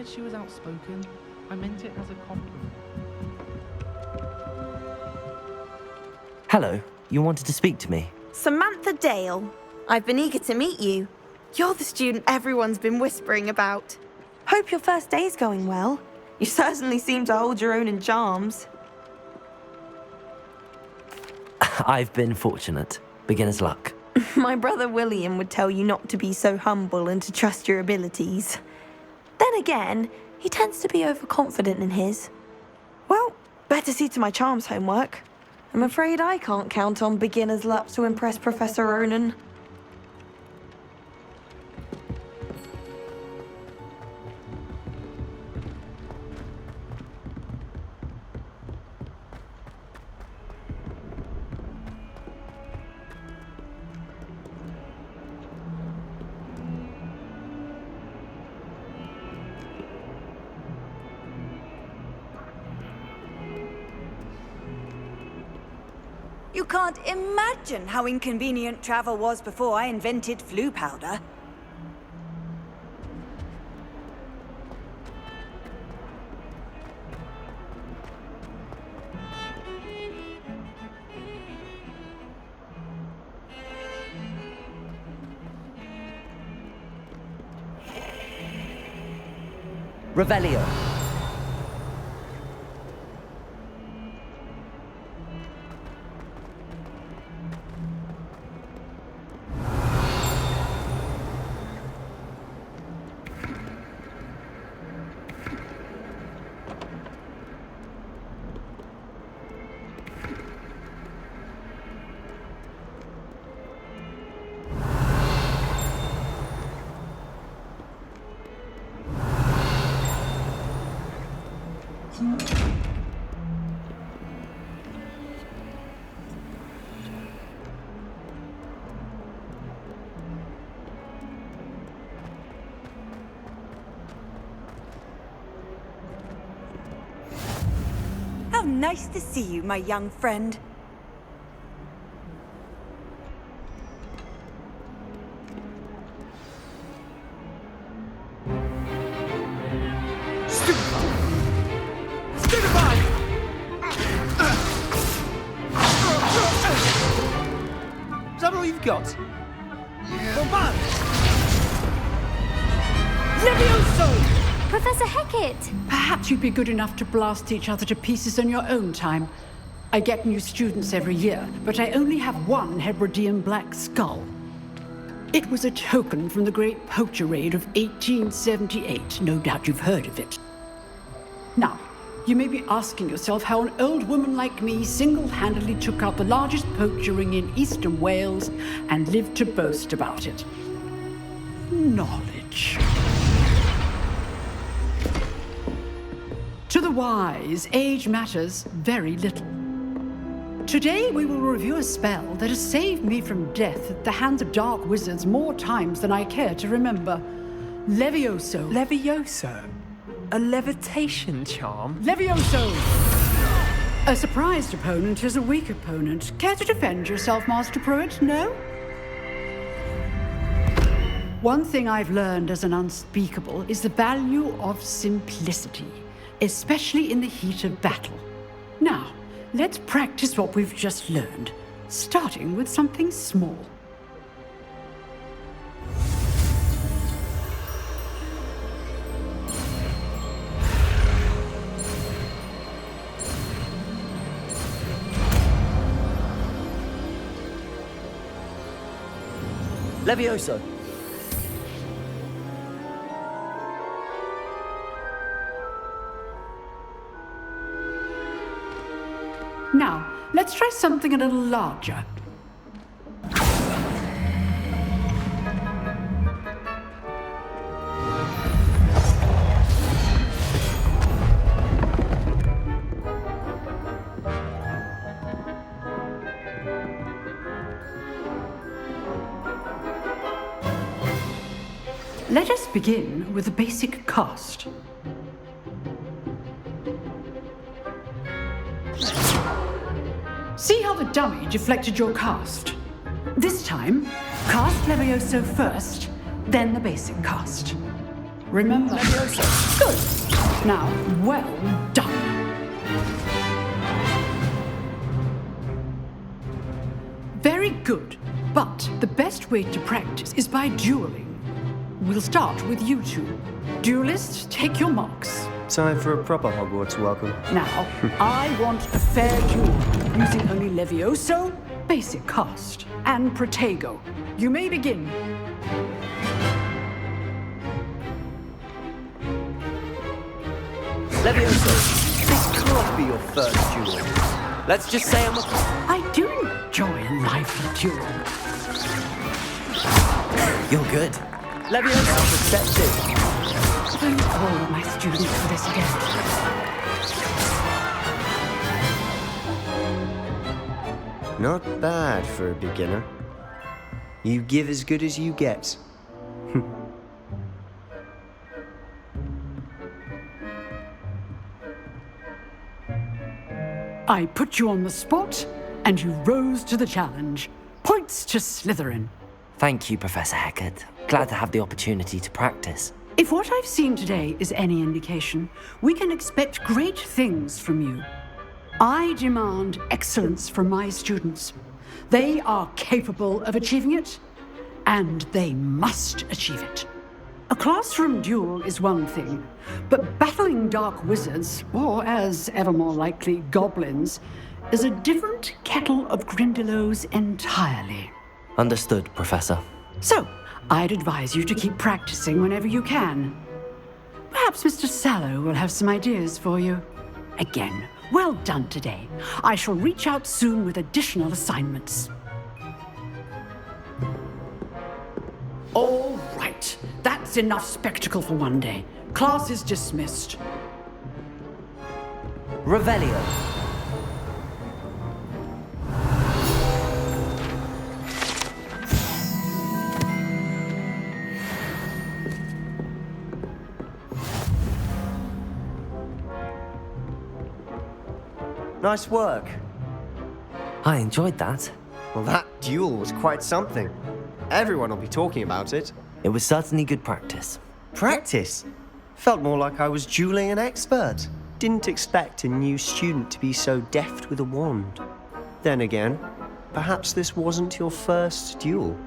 said she was outspoken, I meant it as a compliment. Hello, you wanted to speak to me? Samantha Dale. I've been eager to meet you. You're the student everyone's been whispering about. Hope your first day's going well. You certainly seem to hold your own in charms. I've been fortunate. Beginner's luck. My brother William would tell you not to be so humble and to trust your abilities. Then again, he tends to be overconfident in his. Well, better see to my charms homework. I'm afraid I can't count on beginner's luck to impress Professor Ronan. You can't imagine how inconvenient travel was before I invented flu powder. Revelio. How nice to see you, my young friend. Is that all you've got? Bombard! Levioso! Professor Hecat! Perhaps you'd be good enough to blast each other to pieces in your own time. I get new students every year, but I only have one Hebridean black skull. It was a token from the Great Poacher Raid of 1878. No doubt you've heard of it. Now, you may be asking yourself how an old woman like me single-handedly took out the largest poacher ring in eastern Wales and lived to boast about it. Knowledge. To the wise, age matters very little. Today we will review a spell that has saved me from death at the hands of dark wizards more times than I care to remember. Levioso. Levioso? A levitation charm? Levioso! A surprised opponent is a weak opponent. Care to defend yourself, Master Pruitt? No? One thing I've learned as an unspeakable is the value of simplicity, especially in the heat of battle. Now, let's practice what we've just learned, starting with something small. Levioso. Now, let's try something a little larger. Let us begin with a basic cast. See how the dummy deflected your cast? This time, cast Levioso first, then the basic cast. Remember... Levioso. Good. Now, well done. Very good. But the best way to practice is by dueling. We'll start with you two. Duelists, take your marks. Time for a proper Hogwarts welcome. Now, I want a fair duel, using only Levioso, basic cast, and Protego. You may begin. Levioso, this can't be your first duel. Let's just say I do enjoy a lively duel. You're good. Levioso, accepted. Thank all my students for this again. Not bad for a beginner. You give as good as you get. I put you on the spot, and you rose to the challenge. Points to Slytherin. Thank you, Professor Hecat. Glad to have the opportunity to practice. If what I've seen today is any indication, we can expect great things from you. I demand excellence from my students. They are capable of achieving it, and they must achieve it. A classroom duel is one thing, but battling dark wizards, or as ever more likely, goblins, is a different kettle of Grindylows entirely. Understood, Professor. So, I'd advise you to keep practicing whenever you can. Perhaps Mr. Sallow will have some ideas for you. Again, well done today. I shall reach out soon with additional assignments. All right, that's enough spectacle for one day. Class is dismissed. Revelio. Nice work. I enjoyed that. Well, that duel was quite something. Everyone will be talking about it. It was certainly good practice. Practice? Felt more like I was dueling an expert. Didn't expect a new student to be so deft with a wand. Then again, perhaps this wasn't your first duel.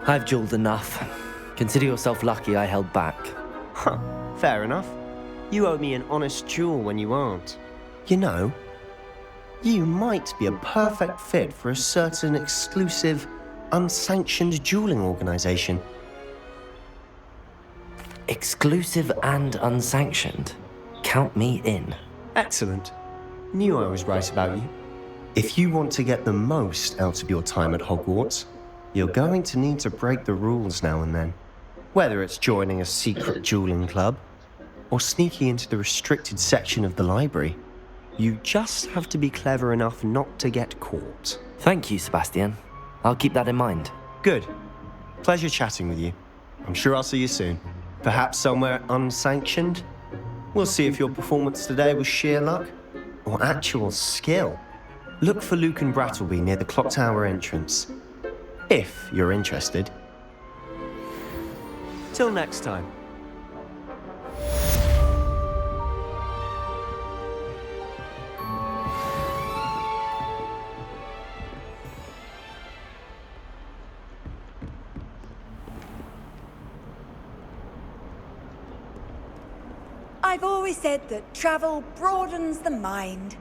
I've dueled enough. Consider yourself lucky I held back. Huh, fair enough. You owe me an honest duel when you aren't. You know, you might be a perfect fit for a certain exclusive, unsanctioned dueling organization. Exclusive and unsanctioned. Count me in. Excellent. Knew I was right about you. If you want to get the most out of your time at Hogwarts, you're going to need to break the rules now and then. Whether it's joining a secret dueling club, or sneaking into the restricted section of the library, you just have to be clever enough not to get caught. Thank you, Sebastian. I'll keep that in mind. Good. Pleasure chatting with you. I'm sure I'll see you soon. Perhaps somewhere unsanctioned? We'll see if your performance today was sheer luck or actual skill. Look for Luke and Brattleby near the clock tower entrance, if you're interested. Till next time. I've always said that travel broadens the mind.